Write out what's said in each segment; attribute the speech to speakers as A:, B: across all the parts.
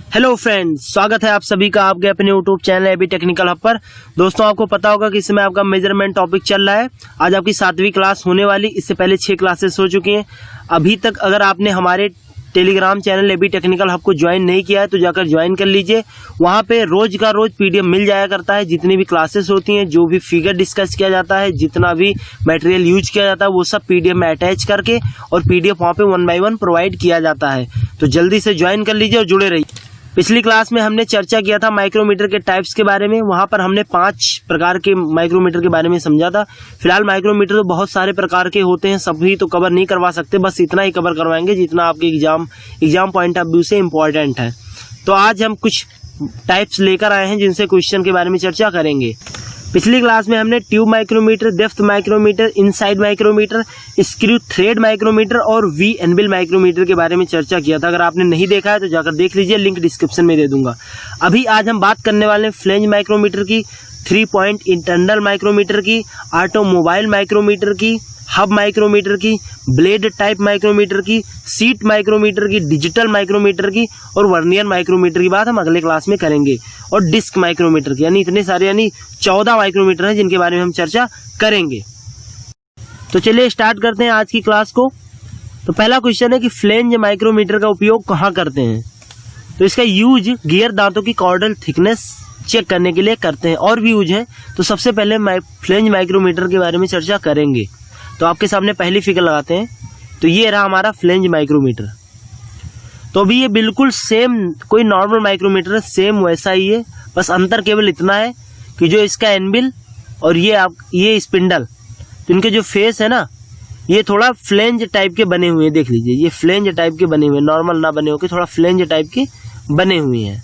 A: Hello friends, स्वागत है आप सभी का आपके अपने YouTube channel AB Technical Hub पर। दोस्तों, आपको पता होगा कि इस समय आपका मेजरमेंट टॉपिक चल रहा है। आज आपकी 7वीं क्लास होने वाली, इससे पहले 6 क्लासेस हो चुकी हैं। अभी तक अगर आपने हमारे Telegram channel AB Technical Hub को ज्वाइन नहीं किया है तो जाकर ज्वाइन कर लीजिए। वहाँ पे रोज का रोज पीडीएफ मिल जाया करता है। जितनी भी क्लासेस होती हैं, जो भी फिगर डिस्कस किया जाता है, जितना भी मटेरियल यूज किया जाता है, वो सब पीडीएफ में अटैच करके और पीडीएफ वहाँ पे 1 बाय 1 प्रोवाइड किया जाता है। तो जल्दी से ज्वाइन कर लीजिए और जुड़े रहिए। पिछली क्लास में हमने चर्चा किया था माइक्रोमीटर के टाइप्स के बारे में। वहां पर हमने 5 प्रकार के माइक्रोमीटर के बारे में समझा था। फिलहाल माइक्रोमीटर तो बहुत सारे प्रकार के होते हैं, सभी तो कवर नहीं करवा सकते, बस इतना ही कवर करवाएंगे जितना आपके एग्जाम पॉइंट ऑफ व्यू से इम्पोर्टेंट है। तो आज हम कुछ टाइप्स लेकर आए हैं जिनसे क्वेश्चन के बारे में चर्चा करेंगे। पिछली क्लास में हमने tube micrometer, depth micrometer, inside micrometer, screw thread micrometer और वी एनबिल माइक्रोमीटर के बारे में चर्चा किया था। अगर आपने नहीं देखा है तो जाकर देख लीजिए, लिंक डिस्क्रिप्शन में दे दूंगा। अभी आज हम बात करने वाले हैं फ्लेंज माइक्रोमीटर की, 3 पॉइंट इंटरनल माइक्रोमीटर की, ऑटोमोबाइल माइक्रोमीटर की, हब माइक्रोमीटर की, ब्लेड टाइप माइक्रोमीटर की, सीट माइक्रोमीटर की, डिजिटल माइक्रोमीटर की और वर्नियर माइक्रोमीटर की बात हम अगले क्लास में करेंगे। और डिस्क माइक्रोमीटर की, यानी इतने सारे 14 माइक्रोमीटर हैं जिनके बारे में हम चर्चा करेंगे। तो चलिए स्टार्ट करते हैं आज की क्लास को। तो पहला क्वेश्चन है कि फ्लेंज माइक्रोमीटर का उपयोग कहाँ करते हैं। तो इसका यूज गियर दांतों की कॉर्डल थिकनेस चेक करने के लिए करते हैं, और भी यूज है। तो सबसे पहले फ्लेंज माइक्रोमीटर के बारे में चर्चा करेंगे। तो आपके सामने पहली फिगर लगाते हैं। तो ये रहा हमारा फ्लेंज माइक्रोमीटर। तो अभी ये बिल्कुल सेम कोई नॉर्मल माइक्रोमीटर है, सेम वैसा ही है। बस अंतर केवल इतना है कि जो इसका एनबिल और ये स्पिंडल, तो इनके जो फेस है ना, ये थोड़ा फ्लेंज टाइप के बने हुए हैं। देख लीजिए, ये फ्लेंज टाइप के बने हुए हैं, नॉर्मल ना बने होके थोड़ा फ्लेंज टाइप के बने हुए हैं।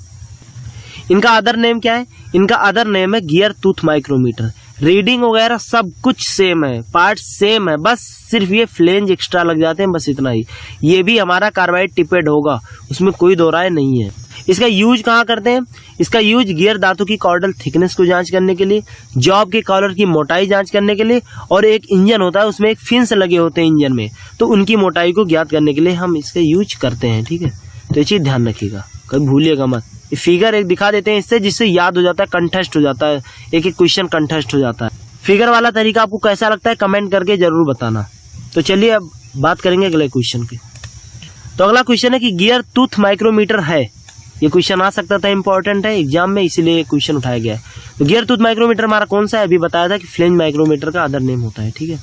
A: इनका अदर नेम क्या है? इनका अदर नेम है गियर टूथ माइक्रोमीटर। रीडिंग वगैरह सब कुछ सेम है, पार्ट सेम है, बस सिर्फ ये फ्लेंज एक्स्ट्रा लग जाते हैं, बस इतना ही। ये भी हमारा कार्बाइड टिपेड होगा, उसमें कोई दो राय नहीं है। इसका यूज कहाँ करते हैं? इसका यूज गियर दांतों की कॉर्डल थिकनेस को जांच करने के लिए, जॉब के कॉलर की मोटाई जांच करने के लिए, और एक इंजन होता है उसमें एक फिन्स लगे होते हैं इंजन में, तो उनकी मोटाई को ज्ञात करने के लिए हम इसका यूज करते हैं। ठीक है, तो ये चीज ध्यान रखिएगा, कभी भूलिएगा मत। फिगर एक दिखा देते हैं इससे, जिससे याद हो जाता है, कंटेस्ट हो जाता है, एक एक क्वेश्चन कंटेस्ट हो जाता है। फिगर वाला तरीका आपको कैसा लगता है कमेंट करके जरूर बताना। तो चलिए अब बात करेंगे अगले क्वेश्चन की। तो अगला क्वेश्चन है कि गियर टूथ माइक्रोमीटर है। ये क्वेश्चन आ सकता था, इंपॉर्टेंट है एग्जाम में, इसीलिए क्वेश्चन उठाया गया है। तो गियर टूथ माइक्रोमीटर हमारा कौन सा है? अभी बताया था कि फ्लेंज माइक्रोमीटर का अदर नेम होता है। ठीक है,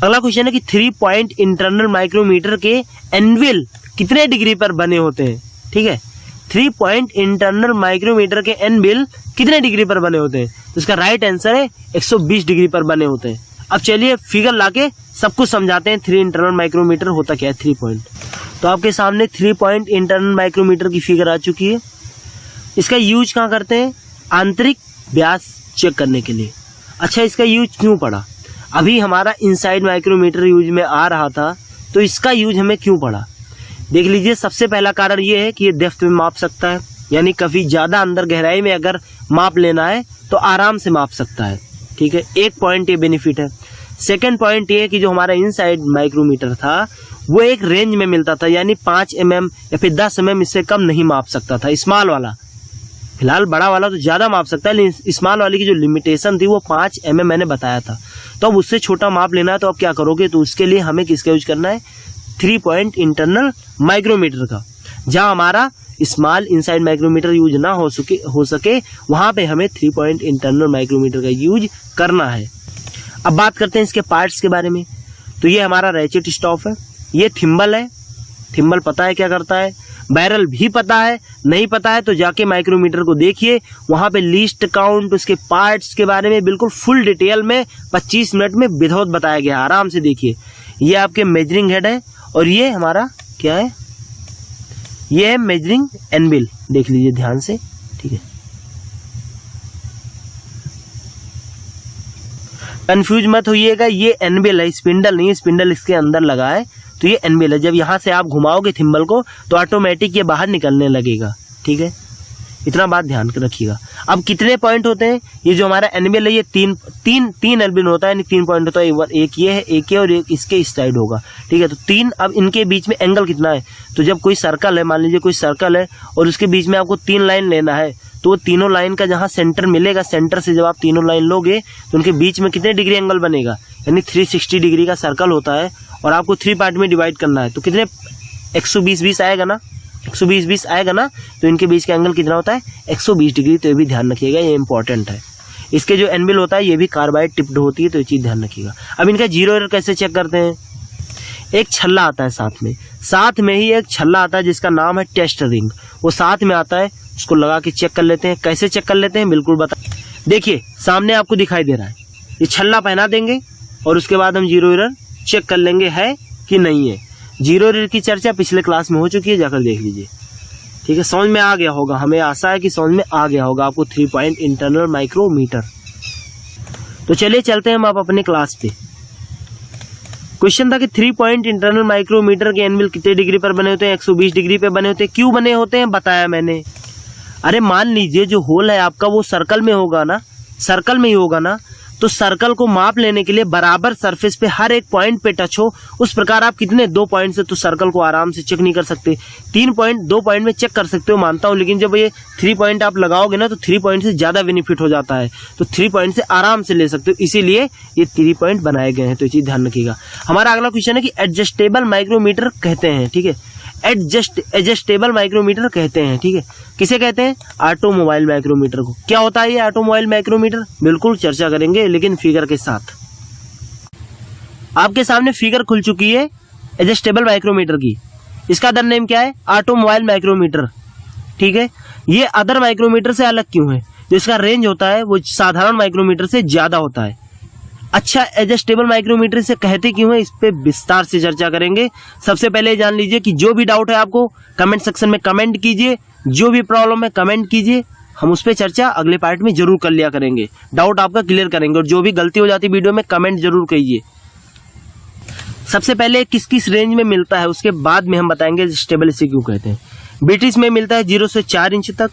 A: अगला क्वेश्चन है कि 3 पॉइंट इंटरनल माइक्रोमीटर के एनविल कितने डिग्री पर बने होते हैं? ठीक है, 3 पॉइंट इंटरनल माइक्रोमीटर के एनविल कितने डिग्री पर बने होते हैं? तो इसका राइट आंसर है 120 डिग्री पर बने होते हैं। अब चलिए फिगर लाके सब कुछ समझाते हैं। 3 इंटरनल माइक्रोमीटर होता क्या है, 3 पॉइंट। तो आपके सामने 3 पॉइंट इंटरनल माइक्रोमीटर की फिगर आ चुकी है। इसका यूज कहाँ करते हैं? आंतरिक व्यास चेक करने के लिए। अच्छा, इसका यूज क्यों पड़ा? अभी हमारा इनसाइड माइक्रोमीटर यूज में आ रहा था, तो इसका यूज हमें क्यों पड़ा? देख लीजिए, सबसे पहला कारण ये है कि ये डेप्थ में माप सकता है, यानी कभी ज्यादा अंदर गहराई में अगर माप लेना है तो आराम से माप सकता है। ठीक है, एक पॉइंट ये बेनिफिट है। सेकंड पॉइंट ये है कि जो हमारा इनसाइड माइक्रोमीटर था वो एक रेंज में मिलता था, यानी 5 mm या फिर 10 mm इससे कम नहीं माप सकता था स्मॉल वाला। फिलहाल बड़ा वाला तो ज्यादा माप सकता है, लेकिन स्मॉल वाली की जो लिमिटेशन थी वो 5 mm मैंने बताया था। तो अब उससे छोटा माप लेना है तो अब क्या करोगे? तो उसके लिए हमें किसका यूज करना है? 3 पॉइंट इंटरनल माइक्रोमीटर का। जहां हमारा स्मॉल इनसाइड माइक्रोमीटर यूज ना हो सके वहां पे हमें 3 पॉइंट इंटरनल माइक्रोमीटर का यूज करना है। अब बात करते हैं इसके पार्ट्स के बारे में। तो ये हमारा रैचेट स्टॉप है, ये थिम्बल है। थिम्बल पता है क्या करता है? बैरल भी पता है, नहीं पता है तो जाके माइक्रोमीटर को देखिए, वहां पे लिस्ट काउंट, उसके पार्ट्स के बारे में बिल्कुल फुल डिटेल में 25 मिनट में विदाउट बताया गया। आराम से देखिए। ये आपके मेजरिंग हेड है और ये हमारा क्या है? ये है मेजरिंग एनबिल। देख लीजिए ध्यान से। ठीक है, कंफ्यूज मत होइएगा, ये एनबिल है, स्पिंडल नहीं है। स्पिंडल इसके अंदर लगा है, तो ये एनबिल है। जब यहां से आप घुमाओगे थिम्बल को तो ऑटोमेटिक ये बाहर निकलने लगेगा। ठीक है, इतना बात ध्यान रखिएगा। अब कितने पॉइंट होते हैं, ये जो हमारा एनबिल है ये तीन एनबिल होता है, यानी 3 पॉइंट होता है। एक ये है और एक इसके इस साइड होगा, ठीक है। तो 3, अब इनके बीच में एंगल कितना है, तो जब कोई सर्कल है, मान लीजिए कोई सर्कल है और उसके बीच में आपको 3 लाइन लेना है, तो वो तीनों लाइन का जहाँ सेंटर मिलेगा, सेंटर से जब आप तीनों लाइन लोगे तो उनके बीच में कितने डिग्री एंगल बनेगा, यानी 360 डिग्री का सर्कल होता है। और आपको 3 पार्ट में डिवाइड करना है, तो कितने 120 आएगा ना, 120 आएगा ना, तो इनके बीच का एंगल कितना होता है 120 डिग्री। तो ये भी ध्यान रखिएगा, ये इंपॉर्टेंट है। इसके जो एनबिल होता है ये भी कार्बाइड टिप्ड होती है, तो ये चीज़ ध्यान रखिएगा। अब इनका जीरो एरर कैसे चेक करते हैं, एक छल्ला आता है साथ में ही एक छल्ला आता है जिसका नाम है टेस्ट रिंग, वो साथ में आता है, उसको लगा के चेक कर लेते हैं। कैसे चेक कर लेते हैं बिल्कुल बता, देखिए सामने आपको दिखाई दे रहा है, ये छल्ला पहना देंगे और उसके बाद हम जीरो एरर चेक कर लेंगे है कि नहीं है। जीरो एरर की चर्चा पिछले क्लास में हो चुकी है, जाकर देख लीजिए, ठीक है। समझ में आ गया होगा, हमें आशा है कि समझ में आ गया होगा आपको 3 पॉइंट इंटरनल माइक्रोमीटर। तो चलिए चलते हैं हम आप अपने क्लास पे। क्वेश्चन था कि 3 पॉइंट इंटरनल माइक्रोमीटर के एनबिल कितने डिग्री पर बने होते हैं, 120 डिग्री पे बने होते हैं। क्यों बने होते हैं बताया मैंने। अरे मान लीजिए जो होल है आपका वो सर्कल में होगा ना, सर्कल में ही होगा ना, तो सर्कल को माप लेने के लिए बराबर सरफेस पे हर एक पॉइंट पे टच हो, उस प्रकार आप कितने 2 पॉइंट से तो सर्कल को आराम से चेक नहीं कर सकते। 3 पॉइंट 2 पॉइंट में चेक कर सकते हो मानता हूं, लेकिन जब ये 3 पॉइंट आप लगाओगे ना तो 3 पॉइंट से ज्यादा बेनिफिट हो जाता है, तो 3 पॉइंट से आराम से ले सकते हो, इसीलिए ये 3 पॉइंट बनाए गए हैं। तो ये चीज ध्यान रखिएगा। हमारा अगला क्वेश्चन है कि एडजस्टेबल माइक्रोमीटर कहते हैं, ठीक है। एडजस्टेबल माइक्रोमीटर कहते हैं, ठीक है। किसे कहते हैं, ऑटोमोबाइल माइक्रोमीटर को। क्या होता है ये ऑटोमोबाइल माइक्रोमीटर, बिल्कुल चर्चा करेंगे लेकिन फिगर के साथ। आपके सामने फिगर खुल चुकी है एडजस्टेबल माइक्रोमीटर की। इसका अदर नेम क्या है, ऑटोमोबाइल माइक्रोमीटर, ठीक है। ये अदर माइक्रोमीटर से अलग क्यों है, जो इसका रेंज होता है वो साधारण माइक्रोमीटर से ज्यादा होता है। अच्छा, एडजस्टेबल माइक्रोमीटर से कहते क्यों है, इस पे विस्तार से चर्चा करेंगे। सबसे पहले जान लीजिए कि जो भी डाउट है आपको कमेंट सेक्शन में कमेंट कीजिए, जो भी प्रॉब्लम है कमेंट कीजिए, हम उस पर चर्चा अगले पार्ट में जरूर कर लिया करेंगे, डाउट आपका क्लियर करेंगे। और जो भी गलती हो जाती वीडियो में कमेंट जरूर कीजिए। सबसे पहले किस किस रेंज में मिलता है उसके बाद में हम बताएंगे एडजस्टेबल इसे क्यों कहते हैं। ब्रिटिश में मिलता है 0 से 4 इंच तक,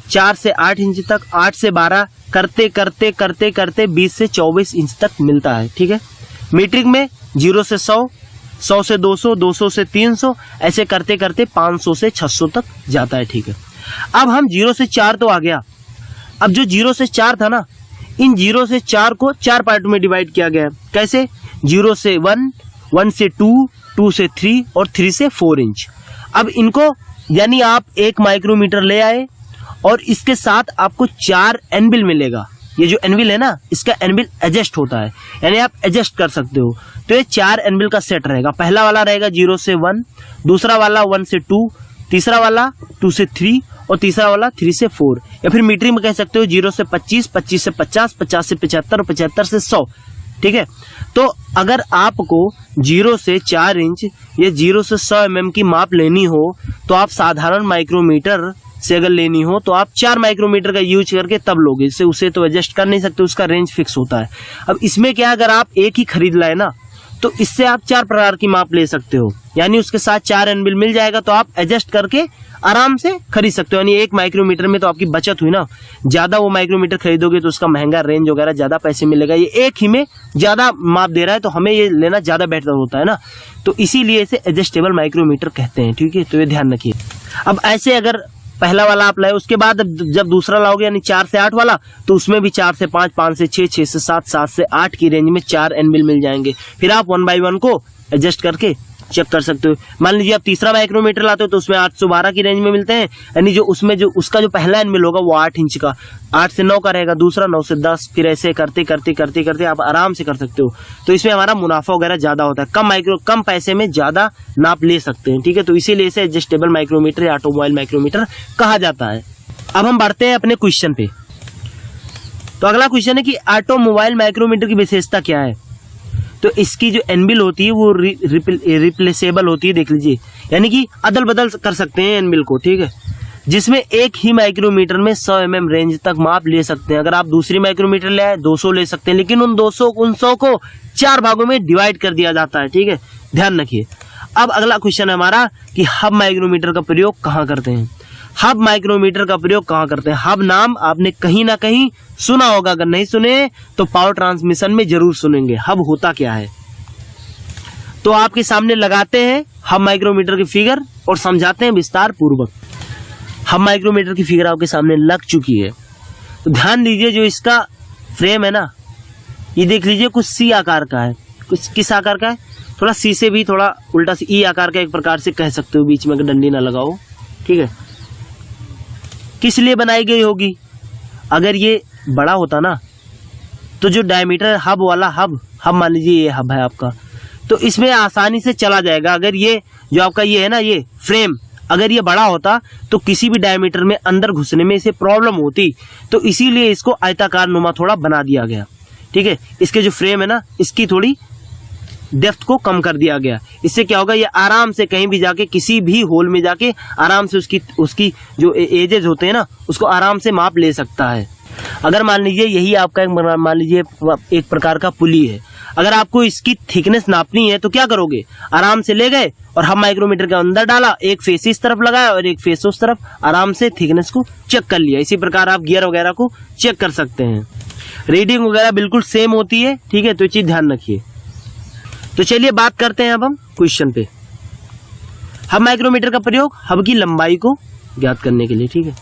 A: 4 से 8 इंच तक, 8 से 12, करते करते करते करते 20 से 24 इंच तक मिलता है, ठीक है। मीट्रिक में 0 से 100, 100 से 200, 200 से 300, ऐसे करते करते 500 से 600 तक जाता है, ठीक है। अब हम 0 से 4 तो आ गया। अब जो 0 से 4 था ना, इन 0 से 4 को 4 पार्ट में डिवाइड किया गया। कैसे, 0 से 1, 1 से 2, 2 से 3 और 3 से 4 इंच। अब इनको यानी आप एक माइक्रोमीटर ले आए और इसके साथ आपको 4 एनबिल मिलेगा। ये जो एनबिल है ना, इसका एनबिल एडजस्ट होता है, यानी आप एडजस्ट कर सकते हो। तो ये 4 एनबिल का सेट रहेगा। पहला वाला रहेगा 0 से 1, दूसरा वाला 1 से 2, तीसरा वाला 2 से 3 और तीसरा वाला 3 से 4। या फिर मीट्रिक में कह सकते हो 0 से 25, 25 से 50, 50 से 75 और 75 से 100, ठीक है। तो अगर आपको 0 से 4 इंच या 0 से 100 mm की माप लेनी हो, तो आप साधारण माइक्रोमीटर से अगर लेनी हो तो आप 4 माइक्रोमीटर का यूज करके तब लोगे। इससे उसे तो एडजस्ट कर नहीं सकते, उसका रेंज फिक्स होता है। अब इसमें क्या, अगर आप एक ही खरीद लाए ना, तो इससे आप 4 प्रकार की माप ले सकते हो, यानी उसके साथ 4 एनबिल मिल जाएगा, तो आप एडजस्ट करके आराम से खरीद सकते हो। यानी एक माइक्रोमीटर में तो आपकी बचत हुई ना, ज्यादा वो माइक्रोमीटर खरीदोगे तो उसका महंगा रेंज वगैरह ज्यादा पैसे मिलेगा। ये एक ही में ज्यादा माप दे रहा है, तो हमें ये लेना ज्यादा बेहतर होता है ना, तो इसीलिए इसे एडजस्टेबल माइक्रोमीटर कहते हैं, ठीक है। तो ये ध्यान रखिए। अब ऐसे अगर पहला वाला आप लाए, उसके बाद जब दूसरा लाओगे यानी 4 से 8 वाला, तो उसमें भी 4 से 5, 5 से 6, 6 से 7, 7 से 8 की रेंज में 4 एनबिल मिल जाएंगे। फिर आप 1 बाई 1 को एडजस्ट करके चेक कर सकते हो। मान लीजिए आप तीसरा माइक्रोमीटर लाते हो तो उसमें 812 की रेंज में मिलते हैं, यानी जो उसमें जो उसका जो पहला एनबिल होगा वो 8 इंच का, 8 से 9 का रहेगा, दूसरा 9 से 10, फिर ऐसे करते करते करते करते आप आराम से कर सकते हो। तो इसमें हमारा मुनाफा वगैरह ज्यादा होता है, कम पैसे में ज्यादा नाप ले सकते हैं, ठीक है। तो इसीलिए इसे एडजस्टेबल माइक्रोमीटर या ऑटोमोबाइल माइक्रोमीटर कहा जाता है। अब हम बढ़ते हैं अपने क्वेश्चन पे। तो अगला क्वेश्चन है कि ऑटोमोबाइल माइक्रोमीटर की विशेषता क्या है। तो इसकी जो एनबिल होती है वो रिप्लेसेबल होती है, देख लीजिए, यानी कि अदल बदल कर सकते हैं एनबिल को, ठीक है। जिसमें एक ही माइक्रोमीटर में 100 mm रेंज तक माप ले सकते हैं। अगर आप दूसरी माइक्रोमीटर ले आए 200 ले सकते हैं, लेकिन उन 100 को 4 भागों में डिवाइड कर दिया जाता है, ठीक है, ध्यान रखिए। अब अगला क्वेश्चन है हमारा कि हब माइक्रोमीटर का प्रयोग कहाँ करते हैं। हब माइक्रोमीटर का प्रयोग कहाँ करते हैं? हब नाम आपने कहीं ना कहीं सुना होगा, अगर नहीं सुने तो पावर ट्रांसमिशन में जरूर सुनेंगे। हब होता क्या है? तो आपके सामने लगाते हैं हब माइक्रोमीटर की फिगर और समझाते हैं विस्तार पूर्वक। हब माइक्रोमीटर की फिगर आपके सामने लग चुकी है, तो ध्यान दीजिए जो इसका फ्रेम है ना, ये देख लीजिए कुछ सी आकार का है। कुछ किस आकार का है? थोड़ा सी से भी थोड़ा उल्टा सी ई आकार का एक प्रकार से कह सकते हो, बीच में डंडी ना लगाओ, ठीक है। किस लिए बनाई गई होगी? अगर ये बड़ा होता ना तो जो डायमीटर हब वाला हब मान लीजिए ये हब है आपका, तो इसमें आसानी से चला जाएगा। अगर ये जो आपका ये है ना, ये फ्रेम अगर ये बड़ा होता तो किसी भी डायमीटर में अंदर घुसने में इसे प्रॉब्लम होती, तो इसीलिए इसको आयताकार नुमा थोड़ा बना दिया गया, ठीक है। इसके जो फ्रेम है ना, इसकी थोड़ी डेप्थ को कम कर दिया गया। इससे क्या होगा, ये आराम से कहीं भी जाके किसी भी होल में जाके आराम से उसकी जो एजेस होते हैं ना, उसको आराम से माप ले सकता है। अगर मान लीजिए यही आपका मान लीजिए एक प्रकार का पुली है, अगर आपको इसकी थिकनेस नापनी है तो क्या करोगे? आराम से ले गए और हम माइक्रोमीटर के अंदर डाला, एक फेस इस तरफ लगाया और एक फेस उस तरफ, आराम से थिकनेस को चेक कर लिया। इसी प्रकार आप गियर वगैरह को चेक कर सकते हैं। रीडिंग वगैरह बिल्कुल सेम होती है, ठीक है, तो ये चीज ध्यान रखिए। तो चलिए बात करते हैं अब हम क्वेश्चन पे। हब माइक्रोमीटर का प्रयोग हब की लंबाई को ज्ञात करने के लिए, ठीक है।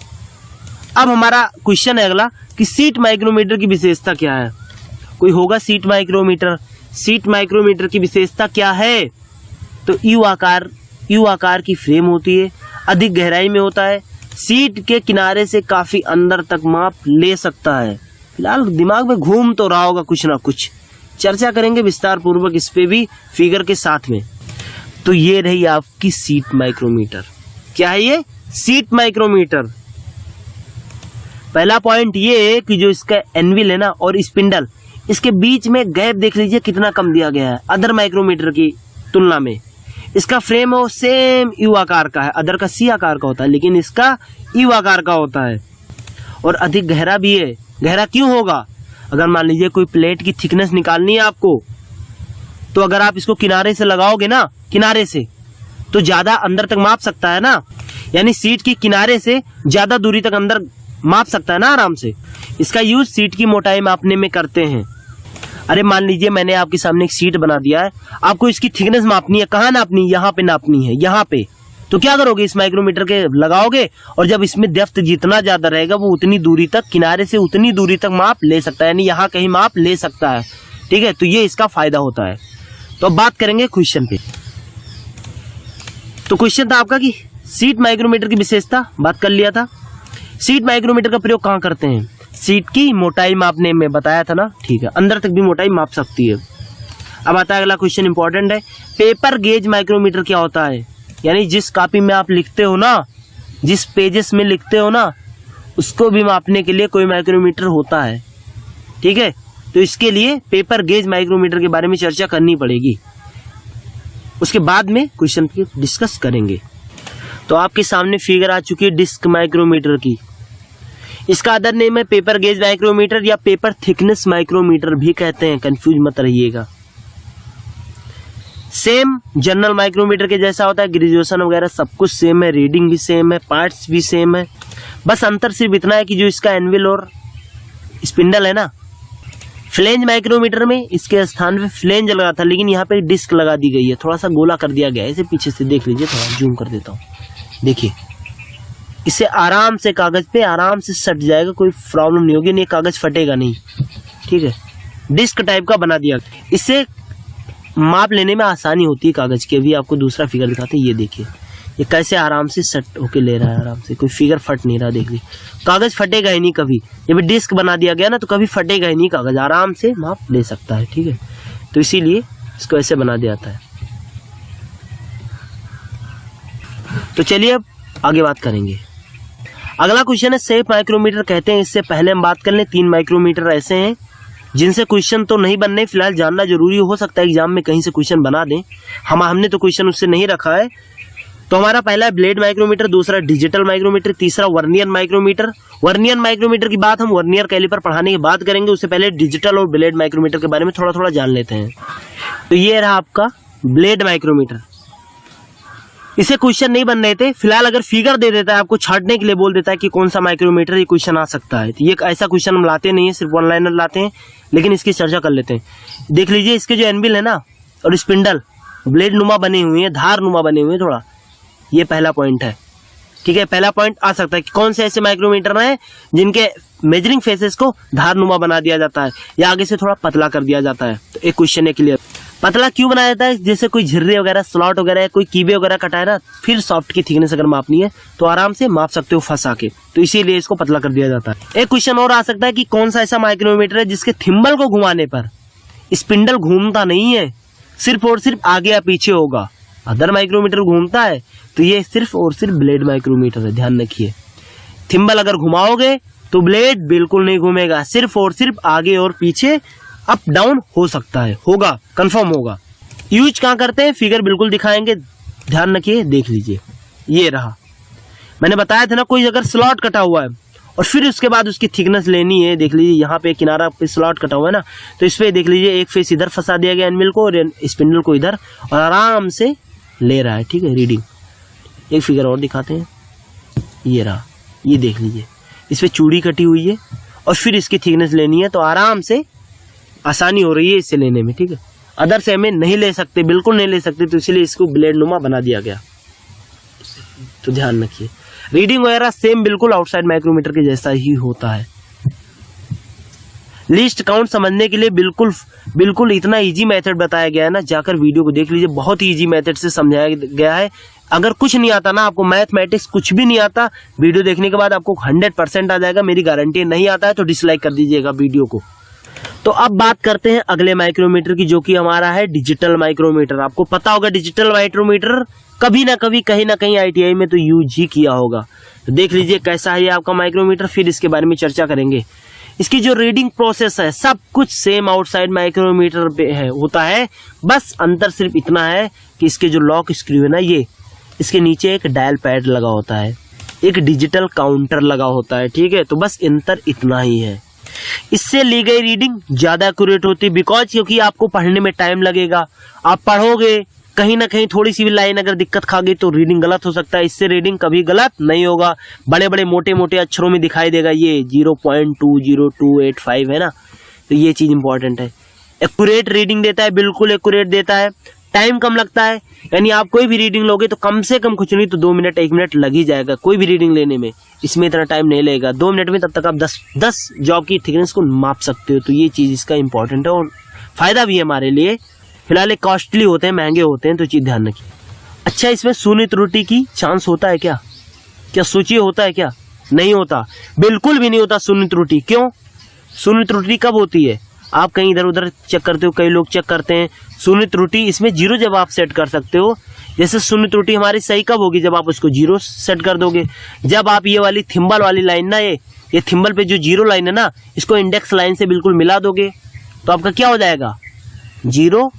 A: अब हमारा क्वेश्चन है अगला कि सीट माइक्रोमीटर की विशेषता क्या है? कोई होगा सीट माइक्रोमीटर की विशेषता क्या है? तो यू आकार की फ्रेम होती है, अधिक गहराई में होता है, सीट के किनारे से काफी अंदर तक माप ले सकता है। फिलहाल दिमाग में घूम तो रहा होगा कुछ ना कुछ, चर्चा करेंगे विस्तार पूर्वक इस पे भी फिगर के साथ में। तो ये रही आपकी सीट माइक्रोमीटर। क्या है ये? Seat micrometer. पहला पॉइंट ये है कि जो इसका एनविल है ना और स्पिंडल, इसके बीच में गैप देख लीजिए कितना कम दिया गया है अदर माइक्रोमीटर की तुलना में। इसका फ्रेम है वो सेम यू आकार का है, अदर का सी आकार का होता है लेकिन इसका यू आकार का होता है, और अधिक गहरा भी है। गहरा क्यों होगा? अगर मान लीजिए कोई प्लेट की थिकनेस निकालनी है आपको, तो अगर आप इसको किनारे से लगाओगे ना, किनारे से, तो ज्यादा अंदर तक माप सकता है ना, यानी सीट की किनारे से ज्यादा दूरी तक अंदर माप सकता है ना आराम से। इसका यूज सीट की मोटाई मापने में करते हैं। अरे मान लीजिए मैंने आपके सामने एक सीट बना दिया है, आपको इसकी थिकनेस मापनी है, कहाँ नापनी? यहाँ पे नापनी है, यहाँ पे। तो क्या करोगे? इस माइक्रोमीटर के लगाओगे और जब इसमें डेप्थ जितना ज्यादा रहेगा वो उतनी दूरी तक, किनारे से उतनी दूरी तक माप ले सकता है, यानी यहाँ कहीं माप ले सकता है, ठीक है। तो ये इसका फायदा होता है। तो अब बात करेंगे क्वेश्चन पे। तो क्वेश्चन था आपका कि सीट माइक्रोमीटर की विशेषता, बात कर लिया था। सीट माइक्रोमीटर का प्रयोग कहाँ करते हैं? सीट की मोटाई मापने में बताया था ना, ठीक है, अंदर तक भी मोटाई माप सकती है। अब आता है अगला क्वेश्चन, इंपॉर्टेंट है। पेपर गेज माइक्रोमीटर क्या होता है? यानी जिस कॉपी में आप लिखते हो ना, जिस पेजेस में लिखते हो ना, उसको भी मापने के लिए कोई माइक्रोमीटर होता है, ठीक है। तो इसके लिए पेपर गेज माइक्रोमीटर के बारे में चर्चा करनी पड़ेगी, उसके बाद में क्वेश्चन की डिस्कस करेंगे। तो आपके सामने फिगर आ चुकी है डिस्क माइक्रोमीटर की। इसका अदर नेम है पेपर गेज माइक्रोमीटर या पेपर थिकनेस माइक्रोमीटर भी कहते हैं, कंफ्यूज मत रहिएगा। सेम जनरल माइक्रोमीटर के जैसा होता है, ग्रेजुएशन वगैरह सब कुछ सेम है, रीडिंग भी सेम है, पार्ट्स भी सेम है। बस अंतर सिर्फ इतना है कि जो इसका एनविल और स्पिंडल है ना, फ्लेंज माइक्रोमीटर में इसके स्थान पे फ्लेंज लगा था, लेकिन यहाँ पे डिस्क लगा दी गई है, थोड़ा सा गोला कर दिया गया है। इसे पीछे से देख लीजिए, थोड़ा जूम कर देता हूँ, देखिए इससे आराम से कागज पे आराम से सट जाएगा, कोई प्रॉब्लम नहीं होगी, नहीं कागज फटेगा नहीं, ठीक है। डिस्क टाइप का बना दिया, इससे माप लेने में आसानी होती है कागज की। अभी आपको दूसरा फिगर दिखाते हैं, ये देखिए ये कैसे आराम से सेट होके ले रहा है, आराम से, कोई फिगर फट नहीं रहा, देख लीजिए कागज फटेगा ही नहीं कभी। जब डिस्क बना दिया गया ना तो कभी फटेगा ही नहीं कागज, आराम से माप ले सकता है, ठीक है। तो इसीलिए इसको ऐसे बना दिया जाता है। तो चलिए अब आगे बात करेंगे। अगला क्वेश्चन है सेफ माइक्रोमीटर कहते हैं। इससे पहले हम बात कर लें, 3 माइक्रोमीटर ऐसे हैं जिनसे क्वेश्चन तो नहीं बनने, फिलहाल जानना जरूरी हो सकता है एग्जाम में कहीं से क्वेश्चन बना दें। हमने तो क्वेश्चन उससे नहीं रखा है। तो हमारा पहला है ब्लेड माइक्रोमीटर, दूसरा डिजिटल माइक्रोमीटर, तीसरा वर्नियर माइक्रोमीटर। वर्नियर माइक्रोमीटर की बात हम वर्नियर कैलिपर पढ़ाने के बाद करेंगे, उससे पहले डिजिटल और ब्लेड माइक्रोमीटर के बारे में थोड़ा थोड़ा जान लेते हैं। तो ये रहा आपका ब्लेड माइक्रोमीटर। इसे क्वेश्चन नहीं बन रहे थे, फिलहाल अगर फिगर दे देता है आपको छांटने के लिए बोल देता है कि कौन सा माइक्रोमीटर ये क्वेश्चन आ सकता है, तो ये ऐसा क्वेश्चन हम लाते नहीं है, सिर्फ वन लाइनर लाते हैं, लेकिन इसकी चर्चा कर लेते हैं। देख लीजिए इसके जो एनविल है ना और स्पिंडल ब्लेड नुमा बने हुए हैं, धार नुमा बने हुए हैं थोड़ा, ये पहला पॉइंट है। ठीक है, पहला पॉइंट आ सकता है कि कौन से ऐसे माइक्रोमीटर हैं जिनके मेजरिंग फेसेस को धार नुमा बना दिया जाता है या आगे से थोड़ा पतला कर दिया जाता है। तो एक क्वेश्चन है क्लियर। पतला क्यों बनाया जाता है? जैसे कोई झिर्रे वगैरह, स्लॉट वगैरह, कोई कीबे वगैरह कटाए ना, फिर सॉफ्ट की थिकनेस अगर मापनी है तो आराम से माप सकते हो फंसा के, तो इसीलिए इसको पतला कर दिया जाता है। एक क्वेश्चन और आ सकता है कि कौन सा ऐसा माइक्रोमीटर है जिसके थिम्बल को घुमाने पर स्पिंडल घूमता नहीं है, सिर्फ और सिर्फ आगे या पीछे होगा। अदर माइक्रोमीटर घूमता है, तो ये सिर्फ और सिर्फ ब्लेड माइक्रोमीटर है, ध्यान रखिए। थिम्बल अगर घुमाओगे तो ब्लेड बिल्कुल नहीं घूमेगा, सिर्फ और सिर्फ आगे और पीछे अप डाउन हो सकता है, होगा, कंफर्म होगा। यूज कहाँ करते हैं, फिगर बिल्कुल दिखाएंगे, ध्यान रखिए, देख लीजिए। ये रहा, मैंने बताया था ना, कोई अगर स्लॉट कटा हुआ है और फिर उसके बाद उसकी थिकनेस लेनी है, देख लीजिए यहाँ पे किनारा पे स्लॉट कटा हुआ है ना, तो इस पे देख लीजिए एक फेस इधर फंसा दिया गया एनविल को और स्पिंडल को इधर, और आराम से ले रहा है। ठीक है, रीडिंग। एक फिगर और दिखाते हैं, ये रहा, ये देख लीजिए, इस पे चूड़ी कटी हुई है और फिर इसकी थिकनेस लेनी है, तो आराम से आसानी हो रही है इससे लेने में। ठीक है, अदर से हमें नहीं ले सकते, बिल्कुल नहीं ले सकते, तो इसलिए इसको ब्लेड नुमा बना दिया गया। तो ध्यान रखिए, रीडिंग वगैरह सेम बिल्कुल आउटसाइड माइक्रोमीटर के जैसा ही होता है। लिस्ट काउंट समझने के लिए बिल्कुल बिल्कुल इतना इजी मेथड बताया गया है ना, जाकर वीडियो को देख लीजिए, बहुत ही इजी मेथड से समझाया गया है। अगर कुछ नहीं आता ना, आपको मैथमेटिक्स कुछ भी नहीं आता, वीडियो देखने के बाद आपको 100% आ जाएगा, मेरी गारंटी। नहीं आता है तो डिसलाइक कर दीजिएगा वीडियो को। तो अब बात करते हैं अगले माइक्रोमीटर की, जो कि हमारा है डिजिटल माइक्रोमीटर। आपको पता होगा डिजिटल माइक्रोमीटर कभी ना कभी कहीं ना कहीं आईटीआई में तो यूज ही किया होगा। तो देख लीजिए कैसा है आपका माइक्रोमीटर, फिर इसके बारे में चर्चा करेंगे। इसकी जो रीडिंग प्रोसेस है सब कुछ सेम आउटसाइड माइक्रोमीटर पे है होता है, बस अंतर सिर्फ इतना है कि इसके जो लॉक स्क्रू है ना, ये इसके नीचे एक डायल पैड लगा होता है, एक डिजिटल काउंटर लगा होता है। ठीक है, तो बस अंतर इतना ही है। इससे ली गई रीडिंग ज्यादा एक्यूरेट होती है, बिकॉज क्योंकि आपको पढ़ने में टाइम लगेगा, आप पढ़ोगे, कहीं ना कहीं थोड़ी सी भी लाइन अगर दिक्कत खा गई तो रीडिंग गलत हो सकता है। इससे रीडिंग कभी गलत नहीं होगा, बड़े बड़े मोटे मोटे अक्षरों में दिखाई देगा, ये 0.20285 है ना, तो ये चीज इंपॉर्टेंट है। एक्यूरेट रीडिंग देता है, बिल्कुल एक्यूरेट देता है, टाइम कम लगता है, यानी आप कोई भी रीडिंग लोगे तो कम से कम कुछ नहीं तो 2 मिनट 1 मिनट लग ही जाएगा कोई भी रीडिंग लेने में। इसमें इतना टाइम नहीं लगेगा, 2 मिनट में तब तक आप 10 जॉब की थिकनेस को माप सकते हो। तो ये चीज इसका इंपॉर्टेंट है और फायदा भी है हमारे लिए। फिलहाल एक कॉस्टली होते हैं, महंगे होते हैं, तो चीज ध्यान रखिए। अच्छा, इसमें शून्य त्रुटि की चांस होता है क्या? क्या सोचिए, होता है क्या? नहीं होता, बिल्कुल भी नहीं होता शून्य त्रुटि। क्यों? शून्य त्रुटि कब होती है? आप कहीं इधर उधर चेक करते हो, कई लोग चेक करते हैं शून्य त्रुटि, इसमें 0 जब आप सेट कर सकते हो। जैसे शून्य त्रुटि हमारी सही कब होगी? जब आप उसको 0 सेट कर दोगे। जब आप ये वाली थिम्बल वाली लाइन ना, ये थिम्बल पे जो 0 लाइन है ना, इसको इंडेक्स लाइन से बिल्कुल मिला दोगे तो आपका क्या हो जाएगा? 0,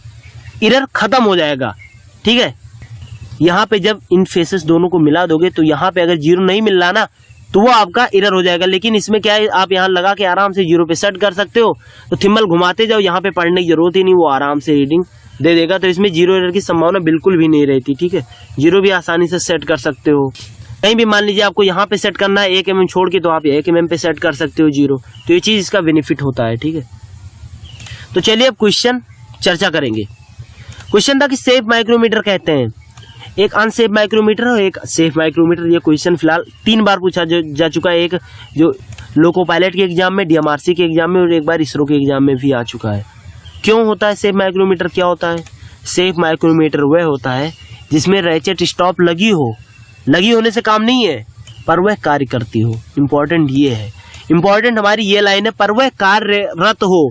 A: एरर खत्म हो जाएगा। ठीक है, यहाँ पे जब इन फेसेस दोनों को मिला दोगे तो यहाँ पे अगर 0 नहीं मिल रहा ना तो वो आपका एरर हो जाएगा। लेकिन इसमें क्या है, आप यहाँ लगा के आराम से 0 पे सेट कर सकते हो, तो थिम्बल घुमाते जाओ, यहाँ पे पढ़ने की जरूरत ही नहीं, वो आराम से रीडिंग दे देगा। तो इसमें 0 एरर की संभावना बिल्कुल भी नहीं रहती। ठीक है, 0 भी आसानी से सेट कर सकते हो। कहीं भी मान लीजिए आपको यहाँ पे सेट करना है 1 mm छोड़ के, तो आप 1 mm पे सेट कर सकते हो 0। तो ये चीज इसका बेनिफिट होता है। ठीक है, तो चलिए अब क्वेश्चन चर्चा करेंगे। क्वेश्चन था कि सेफ माइक्रोमीटर कहते हैं एक अनसेफ माइक्रोमीटर और एक सेफ माइक्रोमीटर। ये क्वेश्चन फिलहाल 3 बार पूछा जा चुका है, एक जो लोको पायलट के एग्जाम में, DMRC के एग्जाम में और एक बार इसरो के एग्जाम में भी आ चुका है। क्यों होता है सेफ माइक्रोमीटर? क्या होता है सेफ माइक्रोमीटर? वह होता है जिसमें रैचेट स्टॉप लगी हो, लगी होने से काम नहीं है, पर वह कार्य करती हो। इंपॉर्टेंट ये है, इंपॉर्टेंट हमारी ये लाइन है, पर वह कार्यरत हो।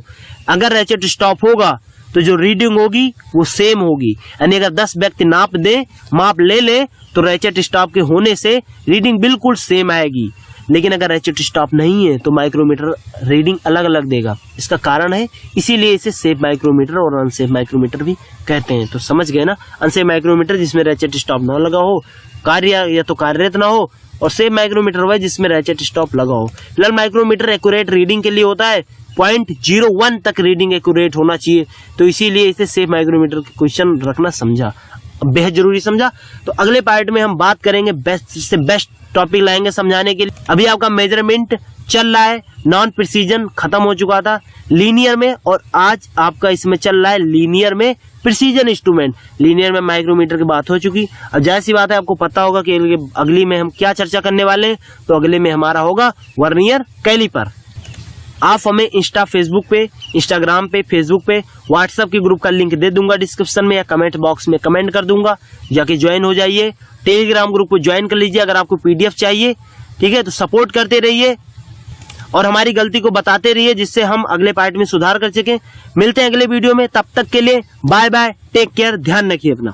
A: अगर रैचेट स्टॉप होगा तो जो रीडिंग होगी वो सेम होगी, यानी अगर 10 व्यक्ति माप ले ले तो रैचेट स्टॉप के होने से रीडिंग बिल्कुल सेम आएगी। लेकिन अगर रैचेट स्टॉप नहीं है तो माइक्रोमीटर रीडिंग अलग अलग देगा। इसका कारण है, इसीलिए इसे सेफ माइक्रोमीटर और अनसेफ माइक्रोमीटर भी कहते हैं। तो समझ गए ना, अनसेफ माइक्रोमीटर जिसमें रैचेट स्टॉप ना लगा हो, कार्य या तो कार्यरत ना हो, और सेफ माइक्रोमीटर वह जिसमें रैचेट स्टॉप लगा हो। फिलहाल माइक्रोमीटर एक्यूरेट रीडिंग के लिए होता है, 0.01 तक रीडिंग एक्यूरेट होना चाहिए, तो इसीलिए इसे सेफ माइक्रोमीटर के क्वेश्चन रखना समझा बेहद जरूरी समझा। तो अगले पार्ट में हम बात करेंगे बेस्ट से बेस्ट टॉपिक लाएंगे समझाने के लिए। अभी आपका मेजरमेंट चल रहा है, नॉन प्रिसीजन खत्म हो चुका था लीनियर में, और आज आपका इसमें चल रहा है लीनियर में प्रिसीजन इंस्ट्रूमेंट। लीनियर में माइक्रोमीटर की बात हो चुकी। अब जाहिर सी बात है आपको पता होगा कि अगली में हम क्या चर्चा करने वाले हैं। तो अगले में हमारा होगा वर्नियर कैलिपर। आप हमें इंस्टा फेसबुक पे, इंस्टाग्राम पे, फेसबुक पे, व्हाट्सएप के ग्रुप का लिंक दे दूंगा डिस्क्रिप्शन में या कमेंट बॉक्स में कमेंट कर दूंगा, जाके ज्वाइन हो जाइए। टेलीग्राम ग्रुप को ज्वाइन कर लीजिए अगर आपको पीडीएफ चाहिए। ठीक है, तो सपोर्ट करते रहिए और हमारी गलती को बताते रहिए जिससे हम अगले पार्ट में सुधार कर सकें। मिलते हैं अगले वीडियो में, तब तक के लिए बाय बाय, टेक केयर, ध्यान रखिए अपना।